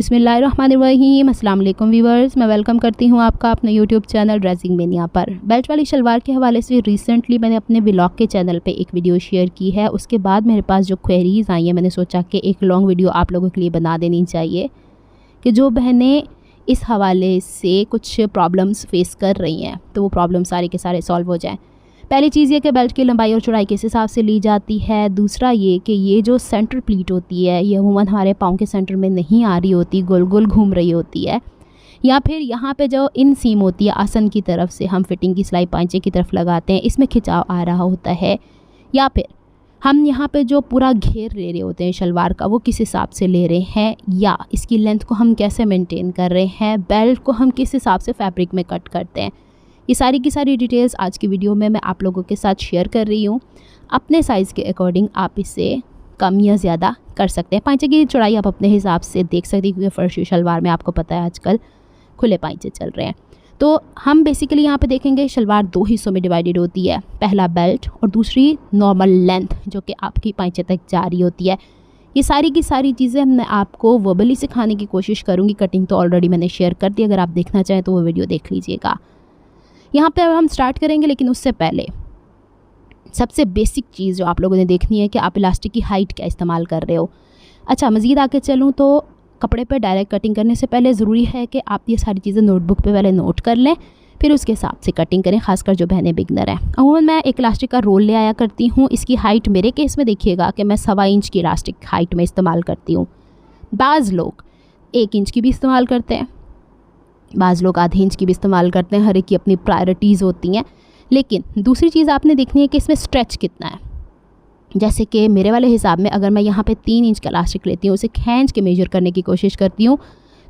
बिस्मिल्लाहिर्रहमानिर्रहीम। अस्सलाम वालेकुम व्यूअर्स, मैं वेलकम करती हूँ आपका अपने यूट्यूब चैनल ड्रेसिंग मेनिया पर। बेल्ट वाली शलवार के हवाले से रिसेंटली मैंने अपने व्लॉग के चैनल पे एक वीडियो शेयर की है। उसके बाद मेरे पास जो क्वेरीज़ आई हैं, मैंने सोचा कि एक लॉन्ग वीडियो आप लोगों के लिए बना देनी चाहिए कि जो बहनें इस हवाले से कुछ प्रॉब्लम्स फेस कर रही हैं तो वो प्रॉब्लम सारे के सारे सॉल्व हो जाएँ। पहली चीज़ ये कि बेल्ट की लंबाई और चौड़ाई किस हिसाब से ली जाती है। दूसरा ये कि ये जो सेंटर प्लीट होती है ये अमूमन हमारे पाँव के सेंटर में नहीं आ रही होती, गोल गोल घूम रही होती है, या फिर यहाँ पे जो इन सीम होती है आसन की तरफ से हम फिटिंग की सिलाई पांचे की तरफ लगाते हैं, इसमें खिंचाव आ रहा होता है, या फिर हम यहाँ पे जो पूरा घेर ले रहे होते हैं शलवार का वो किस हिसाब से ले रहे हैं, या इसकी लेंथ को हम कैसे मेंटेन कर रहे हैं, बेल्ट को हम किस हिसाब से फैब्रिक में कट करते हैं। ये सारी की सारी डिटेल्स आज की वीडियो में मैं आप लोगों के साथ शेयर कर रही हूँ। अपने साइज़ के अकॉर्डिंग आप इसे कम या ज़्यादा कर सकते हैं। पांचे की चौड़ाई आप अपने हिसाब से देख सकते हैं, क्योंकि फर्शी शलवार में आपको पता है आजकल खुले पांचे चल रहे हैं। तो हम बेसिकली यहाँ पे देखेंगे शलवार दो हिस्सों में डिवाइडेड होती है, पहला बेल्ट और दूसरी नॉर्मल लेंथ जो कि आपकी पांचे तक जा रही होती है। ये सारी की सारी चीज़ें मैं आपको वर्बली सिखाने की कोशिश करूँगी। कटिंग तो ऑलरेडी मैंने शेयर कर दी, अगर आप देखना चाहें तो वो वीडियो देख लीजिएगा। यहाँ पे हम स्टार्ट करेंगे, लेकिन उससे पहले सबसे बेसिक चीज़ जो आप लोगों ने देखनी है कि आप इलास्टिक की हाइट क्या इस्तेमाल कर रहे हो। अच्छा, मज़ीद आगे चलूँ तो कपड़े पे डायरेक्ट कटिंग करने से पहले ज़रूरी है कि आप ये सारी चीज़ें नोटबुक पे पहले नोट कर लें, फिर उसके हिसाब से कटिंग करें, खासकर जो बहनें बिगनर हैं। अमूमन मैं एक इलास्टिक का रोल ले आया करती हूँ। इसकी हाइट मेरे केस में देखिएगा कि मैं 1.25 इंच की इलास्टिक हाइट में इस्तेमाल करती हूँ। बाज़ लोग 1 इंच की भी इस्तेमाल करते हैं, बाज़ लोग आधे इंच की भी इस्तेमाल करते हैं। हर एक की अपनी प्रायोरिटीज़ होती हैं। लेकिन दूसरी चीज़ आपने देखनी है कि इसमें स्ट्रेच कितना है। जैसे कि मेरे वाले हिसाब में अगर मैं यहाँ पे 3 इंच का इलास्टिक लेती हूँ, उसे खींच के मेजर करने की कोशिश करती हूँ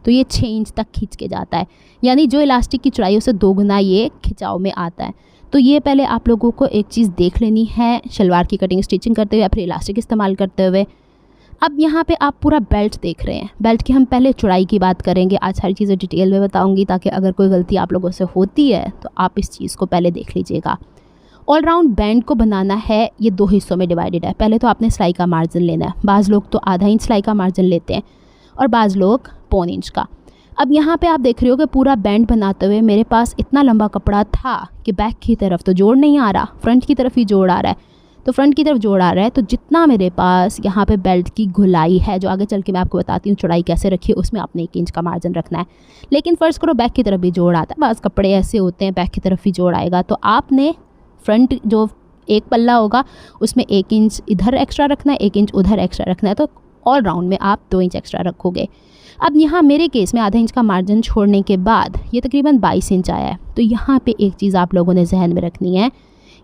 तो ये 6 इंच तक खींच के जाता है, यानी जो इलास्टिक की चौड़ाई उससे 2 गुना ये खिंचाव में आता है। तो ये पहले आप लोगों को एक चीज़ देख लेनी है शलवार की कटिंग स्टिचिंग करते हुए या फिर इलास्टिक इस्तेमाल करते हुए। अब यहाँ पे आप पूरा बेल्ट देख रहे हैं। बेल्ट की हम पहले चौड़ाई की बात करेंगे। आज सारी चीज़ें डिटेल में बताऊंगी, ताकि अगर कोई गलती आप लोगों से होती है तो आप इस चीज़ को पहले देख लीजिएगा। ऑलराउंड बैंड को बनाना है, ये 2 हिस्सों में डिवाइडेड है। पहले तो आपने सिलाई का मार्जिन लेना है। बाज़ लोग तो आधा इंच सिलाई का मार्जिन लेते हैं और बाज़ लोग 1.25 इंच का। अब यहाँ पे आप देख रहे हो कि पूरा बैंड बनाते हुए मेरे पास इतना लंबा कपड़ा था कि बैक की तरफ तो जोड़ नहीं आ रहा, फ्रंट की तरफ ही जोड़ आ रहा है। तो फ्रंट की तरफ जोड़ आ रहा है तो जितना मेरे पास यहाँ पे बेल्ट की गुलाई है, जो आगे चल के मैं आपको बताती हूँ चौड़ाई कैसे रखिए, उसमें आपने 1 इंच का मार्जिन रखना है। लेकिन फ़र्ज़ करो बैक की तरफ भी जोड़ आता है, बाज़ कपड़े ऐसे होते हैं बैक की तरफ भी जोड़ आएगा, तो आपने फ्रंट जो एक पल्ला होगा उसमें 1 इंच इधर एक्स्ट्रा रखना है, 1 इंच उधर एक्स्ट्रा रखना है, तो ऑल राउंड में आप 2 इंच एक्स्ट्रा रखोगे। अब यहाँ मेरे केस में आधा इंच का मार्जिन छोड़ने के बाद ये तकरीबन 22 इंच आया है। तो यहाँ पे एक चीज़ आप लोगों ने जहन में रखनी है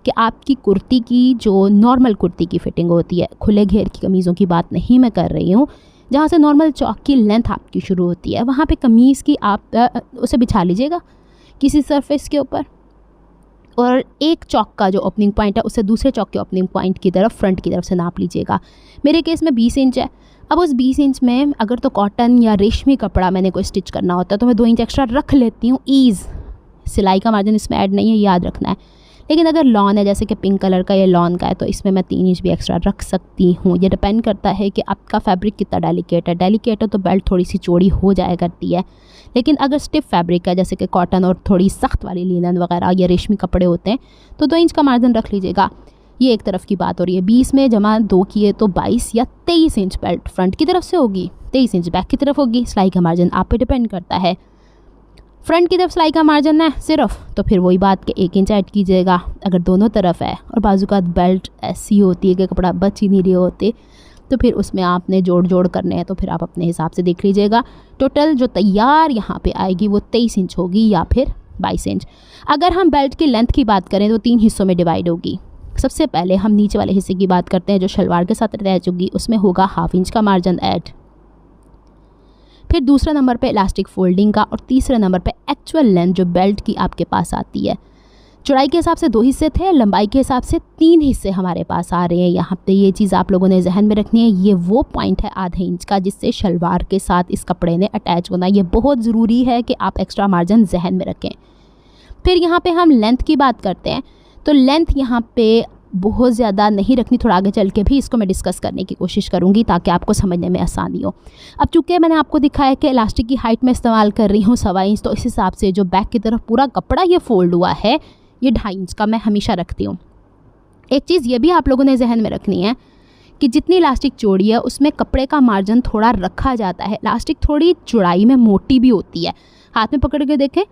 कि आपकी कुर्ती की जो नॉर्मल कुर्ती की फ़िटिंग होती है, खुले घेर की कमीज़ों की बात नहीं मैं कर रही हूँ, जहाँ से नॉर्मल चौक की लेंथ आपकी शुरू होती है, वहाँ पे कमीज़ की आप उसे बिछा लीजिएगा किसी सरफेस के ऊपर, और एक चौक का जो ओपनिंग पॉइंट है उससे दूसरे चौक के ओपनिंग पॉइंट की तरफ फ्रंट की तरफ से नाप लीजिएगा। मेरे केस में 20 इंच है। अब उस 20 इंच में अगर तो कॉटन या रेशमी कपड़ा मैंने कोई स्टिच करना होता है तो मैं 2 इंच एक्स्ट्रा रख लेती हूँ। ईज़, सिलाई का मार्जिन इसमें ऐड नहीं है, याद रखना है। लेकिन अगर लॉन है, जैसे कि पिंक कलर का या लॉन का है, तो इसमें मैं 3 इंच भी एक्स्ट्रा रख सकती हूँ। ये डिपेंड करता है कि आपका फैब्रिक कितना डेलिकेट है। डेलिकेट है तो बेल्ट थोड़ी सी चौड़ी हो जाया करती है, लेकिन अगर स्टिफ फैब्रिक है जैसे कि कॉटन और थोड़ी सख्त वाली लिनन वगैरह या रेशमी कपड़े होते हैं तो 2 इंच का मार्जिन रख लीजिएगा। ये एक तरफ की बात हो रही है। 20 में जमा 2 किए तो 22 या 23 इंच बेल्ट फ्रंट की तरफ से होगी, 23 इंच बैक की तरफ होगी। सिलाई का मार्जिन आप पे डिपेंड करता है। फ्रंट की तरफ सिलाई का मार्जिन है सिर्फ, तो फिर वही बात कि 1 इंच ऐड कीजिएगा। अगर दोनों तरफ है और बाजू का बेल्ट ऐसी होती है कि कपड़ा बच ही नहीं रहे होते, तो फिर उसमें आपने जोड़ करने हैं, तो फिर आप अपने हिसाब से देख लीजिएगा। टोटल जो तैयार यहाँ पे आएगी वो 23 इंच होगी या फिर 22 इंच। अगर हम बेल्ट की लेंथ की बात करें तो 3 हिस्सों में डिवाइड होगी। सबसे पहले हम नीचे वाले हिस्से की बात करते हैं जो शलवार के साथ अटैच होगी, उसमें होगा 1/2 इंच का मार्जिन ऐड। फिर दूसरा नंबर पे इलास्टिक फोल्डिंग का, और तीसरे नंबर पे एक्चुअल लेंथ जो बेल्ट की आपके पास आती है। चौड़ाई के हिसाब से 2 हिस्से थे, लंबाई के हिसाब से 3 हिस्से हमारे पास आ रहे हैं। यहाँ पे ये चीज़ आप लोगों ने जहन में रखनी है। ये वो पॉइंट है आधे इंच का जिससे शलवार के साथ इस कपड़े ने अटैच होना। ये बहुत ज़रूरी है कि आप एक्स्ट्रा मार्जिन जहन में रखें। फिर यहाँ पे हम लेंथ की बात करते हैं तो लेंथ यहाँ पे बहुत ज़्यादा नहीं रखनी, थोड़ा आगे चल के भी इसको मैं डिस्कस करने की कोशिश करूँगी ताकि आपको समझने में आसानी हो। अब चूँकि मैंने आपको दिखाया कि इलास्टिक की हाइट में इस्तेमाल कर रही हूँ 1.25 इंच, तो इस हिसाब से जो बैक की तरफ पूरा कपड़ा ये फोल्ड हुआ है ये 2.5 इंच का मैं हमेशा रखती हूँ। एक चीज़ ये भी आप लोगों ने जहन में रखनी है कि जितनी इलास्टिक चौड़ी है उसमें कपड़े का मार्जिन थोड़ा रखा जाता है। इलास्टिक थोड़ी चौड़ाई में मोटी भी होती है, हाथ में पकड़ के देखें,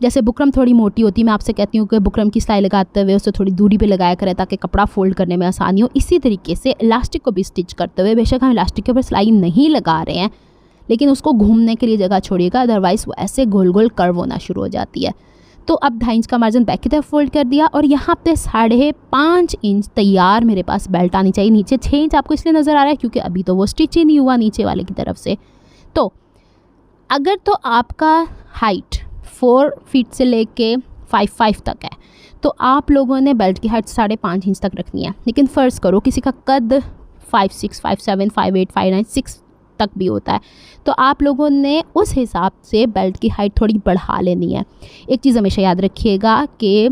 जैसे बुकरम थोड़ी मोटी होती है, मैं आपसे कहती हूँ कि बुकरम की सिलाई लगाते हुए उसे थोड़ी दूरी पे लगाया करें ताकि कपड़ा फोल्ड करने में आसानी हो। इसी तरीके से इलास्टिक को भी स्टिच करते हुए बेशक हम इलास्टिक के ऊपर सिलाई नहीं लगा रहे हैं, लेकिन उसको घूमने के लिए जगह छोड़िएगा, अदरवाइज़ वो ऐसे गोल गोल कर्व होना शुरू हो जाती है। तो अब 2.5 इंच का मार्जिन बैक की तरफ फोल्ड कर दिया और यहाँ पे 5.5 इंच तैयार मेरे पास बेल्ट आनी चाहिए। नीचे 6 इंच आपको इसलिए नज़र आ रहा है क्योंकि अभी तो वो स्टिच ही नहीं हुआ नीचे वाले की तरफ से। तो अगर तो आपका हाइट 4 फीट से लेके 5 तक है तो आप लोगों ने बेल्ट की हाइट 5.5 इंच तक रखनी है। लेकिन फ़र्ज़ करो किसी का कद 5'6", 5'7", 5'8", 5'9", 6 तक भी होता है, तो आप लोगों ने उस हिसाब से बेल्ट की हाइट थोड़ी बढ़ा लेनी है। एक चीज़ हमेशा याद रखिएगा कि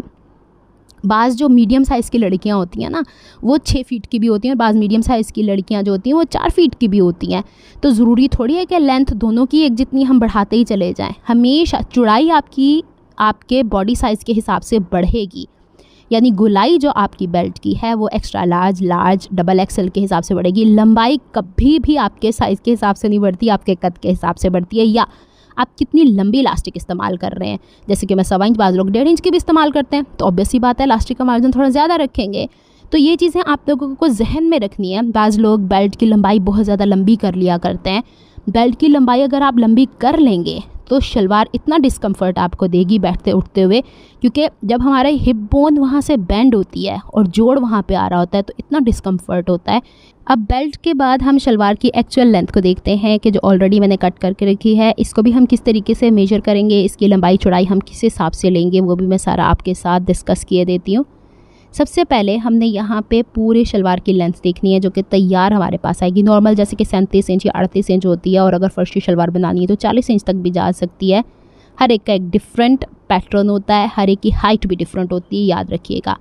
बाज़ जो मीडियम साइज़ की लड़कियां होती हैं ना वो 6 फीट की भी होती हैं और बाज़ मीडियम साइज़ की लड़कियां जो होती हैं वो 4 फीट की भी होती हैं। तो ज़रूरी थोड़ी है कि लेंथ दोनों की एक जितनी हम बढ़ाते ही चले जाएं। हमेशा चौड़ाई आपकी आपके बॉडी साइज़ के हिसाब से बढ़ेगी, यानी गोलाई जो आपकी बेल्ट की है वो extra large, large, double axle के हिसाब से बढ़ेगी। लंबाई कभी भी आपके साइज़ के हिसाब से नहीं बढ़ती, आपके कद के हिसाब से बढ़ती है, या आप कितनी लंबी इलास्टिक इस्तेमाल कर रहे हैं। जैसे कि मैं 1.25 इंच, बाज़ लोग 1.5 इंच की भी इस्तेमाल करते हैं, तो ऑब्वियस ही बात है इलास्टिक का मार्जिन थोड़ा ज़्यादा रखेंगे। तो ये चीज़ें आप लोगों को जहन में रखनी है। बाज़ लोग बेल्ट की लंबाई बहुत ज़्यादा लंबी कर लिया करते हैं। बेल्ट की लंबाई अगर आप लंबी कर लेंगे तो शलवार इतना डिस्कम्फर्ट आपको देगी बैठते उठते हुए, क्योंकि जब हमारे हिप बोन वहाँ से बेंड होती है और जोड़ वहाँ पे आ रहा होता है तो इतना डिस्कम्फर्ट होता है। अब बेल्ट के बाद हम शलवार की एक्चुअल लेंथ को देखते हैं कि जो ऑलरेडी मैंने कट करके रखी है, इसको भी हम किस तरीके से मेजर करेंगे, इसकी लंबाई चौड़ाई हम किस हिसाब से लेंगे वो भी मैं सारा आपके साथ डिस्कस किए देती हूँ। सबसे पहले हमने यहाँ पे पूरे शलवार की लेंथ देखनी है जो कि तैयार हमारे पास आएगी। नॉर्मल जैसे कि 37 इंच या 38 इंच होती है, और अगर फर्शी शलवार बनानी है तो 40 इंच तक भी जा सकती है। हर एक का एक डिफरेंट पैटर्न होता है, हर एक की हाइट भी डिफरेंट होती है, याद रखिएगा।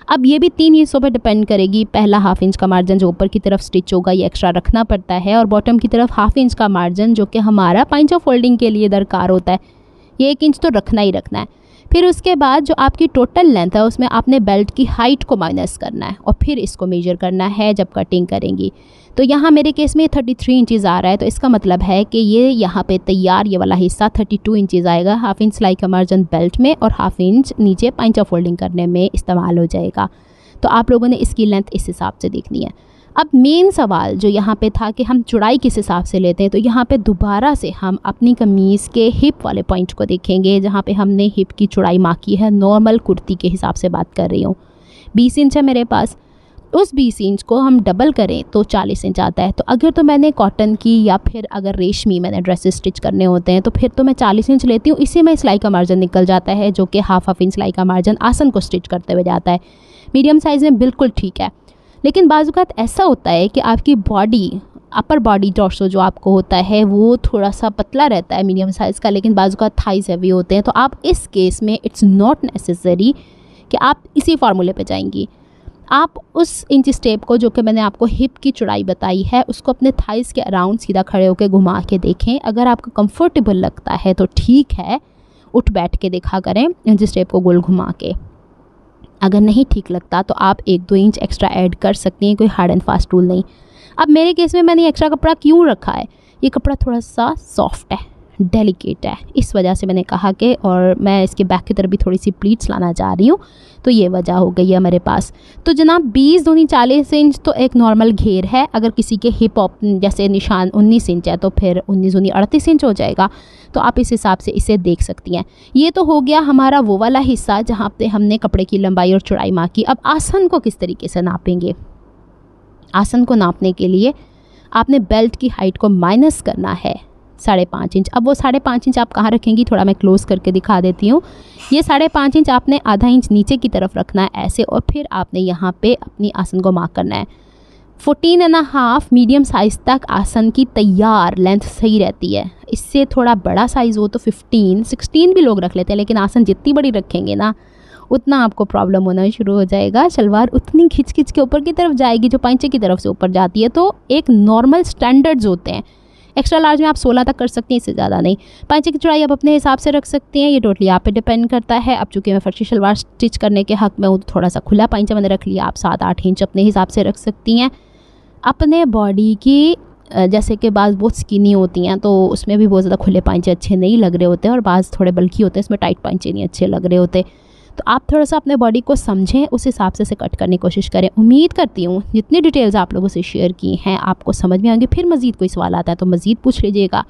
अब ये भी 3 हिस्सों पर डिपेंड करेगी। पहला 1/2 इंच का मार्जिन जो ऊपर की तरफ स्टिच होगा ये एक्स्ट्रा रखना पड़ता है, और बॉटम की तरफ 1/2 इंच का मार्जिन जो कि हमारा पाइंच ऑफ फोल्डिंग के लिए दरकार होता है, ये 1 इंच तो रखना ही रखना है। फिर उसके बाद जो आपकी टोटल लेंथ है उसमें आपने बेल्ट की हाइट को माइनस करना है और फिर इसको मेजर करना है जब कटिंग करेंगी। तो यहाँ मेरे केस में 33 इंचज़ आ रहा है, तो इसका मतलब है कि ये यहाँ पे तैयार ये वाला हिस्सा 32 इंचज़ आएगा। 1/2 इंच सिलाई का मार्जिन बेल्ट में और 1/2 इंच नीचे पाइंच ऑफ फोल्डिंग करने में इस्तेमाल हो जाएगा। तो आप लोगों ने इसकी लेंथ इस हिसाब से देखनी है। अब मेन सवाल जो यहाँ पे था कि हम चौड़ाई किस हिसाब से लेते हैं, तो यहाँ पे दोबारा से हम अपनी कमीज़ के हिप वाले पॉइंट को देखेंगे जहाँ पे हमने हिप की चौड़ाई माकी है। नॉर्मल कुर्ती के हिसाब से बात कर रही हूँ, 20 इंच है मेरे पास। उस 20 इंच को हम डबल करें तो 40 इंच आता है। तो अगर तो मैंने कॉटन की या फिर अगर रेशमी मैंने ड्रेसेस स्टिच करने होते हैं तो फिर तो मैं 40 इंच लेती हूँ। इसी में सिलाई का मार्जिन निकल जाता है जो कि 1/2 इंच सिलाई का मार्जिन आसन को स्टिच करते हुए जाता है। मीडियम साइज़ में बिल्कुल ठीक है। लेकिन बाज़ औक़ात ऐसा होता है कि आपकी बॉडी, अपर बॉडी टॉर्सो जो आपको होता है वो थोड़ा सा पतला रहता है मीडियम साइज़ का, लेकिन बाज़ औक़ात थाइज़ हैवी होते हैं। तो आप इस केस में इट्स नॉट नेसेसरी कि आप इसी फार्मूले पे जाएंगी। आप उस इंच स्टेप को जो कि मैंने आपको हिप की चौड़ाई बताई है उसको अपने थाइज़ के अराउंड सीधा खड़े होकर घुमा के देखें। अगर आपको कंफर्टेबल लगता है तो ठीक है, उठ बैठ के देखा करें इंच स्टेप को गोल घुमा के। अगर नहीं ठीक लगता तो आप 1-2 इंच एक्स्ट्रा ऐड कर सकती हैं, कोई हार्ड एंड फास्ट रूल नहीं। अब मेरे केस में मैंने एक्स्ट्रा कपड़ा क्यों रखा है, ये कपड़ा थोड़ा सा सॉफ्ट है, डेलिकेट है, इस वजह से मैंने कहा कि, और मैं इसके बैक की तरफ भी थोड़ी सी प्लीट्स लाना चाह रही हूँ, तो ये वजह हो गई है मेरे पास। तो जनाब 20 दूनी 40 इंच तो एक नॉर्मल घेर है। अगर किसी के हिप ऑप जैसे निशान 19 इंच है तो फिर 19 दूनी 38 इंच हो जाएगा। तो आप इस हिसाब से इसे देख सकती हैं। ये तो हो गया हमारा वो वाला हिस्सा जहाँ पे हमने कपड़े की लंबाई और चौड़ाई मापी। अब आसन को किस तरीके से नापेंगे, आसन को नापने के लिए आपने बेल्ट की हाइट को माइनस करना है 5.5 इंच। अब वो 5.5 इंच आप कहाँ रखेंगी, थोड़ा मैं क्लोज करके दिखा देती हूँ। ये 5.5 इंच आपने आधा इंच नीचे की तरफ रखना है ऐसे, और फिर आपने यहाँ पे अपनी आसन को मार्क करना है। 14.5 मीडियम साइज़ तक आसन की तैयार लेंथ सही रहती है। इससे थोड़ा बड़ा साइज़ हो तो 15, 16 भी लोग रख लेते हैं, लेकिन आसन जितनी बड़ी रखेंगे ना उतना आपको प्रॉब्लम होना शुरू हो जाएगा। शलवार उतनी खिंच खिंच के ऊपर की तरफ जाएगी जो पाइंचे की तरफ से ऊपर जाती है। तो एक नॉर्मल स्टैंडर्ड्स होते हैं। एक्स्ट्रा लार्ज में आप 16 तक कर सकती हैं, इससे ज़्यादा नहीं। पाइंचे की चौड़ाई आप अपने हिसाब से रख सकती हैं, ये टोटली आप पे डिपेंड करता है। अब चूँकि मैं फर्शी शलवार स्टिच करने के हक़ में हूँ तो थोड़ा सा खुला पाइंचा मैंने रख लिया। आप 7-8 इंच अपने हिसाब से रख सकती हैं। अपने बॉडी की जैसे कि बाज़ बहुत स्किनी होती हैं तो उसमें भी बहुत ज़्यादा खुले पाइंचे अच्छे नहीं लग रहे होते, और बाज़ थोड़े बल्की होते हैं, इसमें टाइट पाइंचे नहीं अच्छे लग रहे होते। तो आप थोड़ा सा अपने बॉडी को समझें, उस हिसाब से कट करने की कोशिश करें। उम्मीद करती हूँ जितनी डिटेल्स आप लोगों से शेयर की हैं आपको समझ में आएंगे। फिर मज़ीद कोई सवाल आता है तो मज़ीद पूछ लीजिएगा।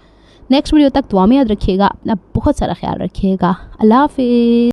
नेक्स्ट वीडियो तक दुआ में याद रखिएगा, अपना बहुत सारा ख्याल रखिएगा। अल्लाह हाफ़िज़।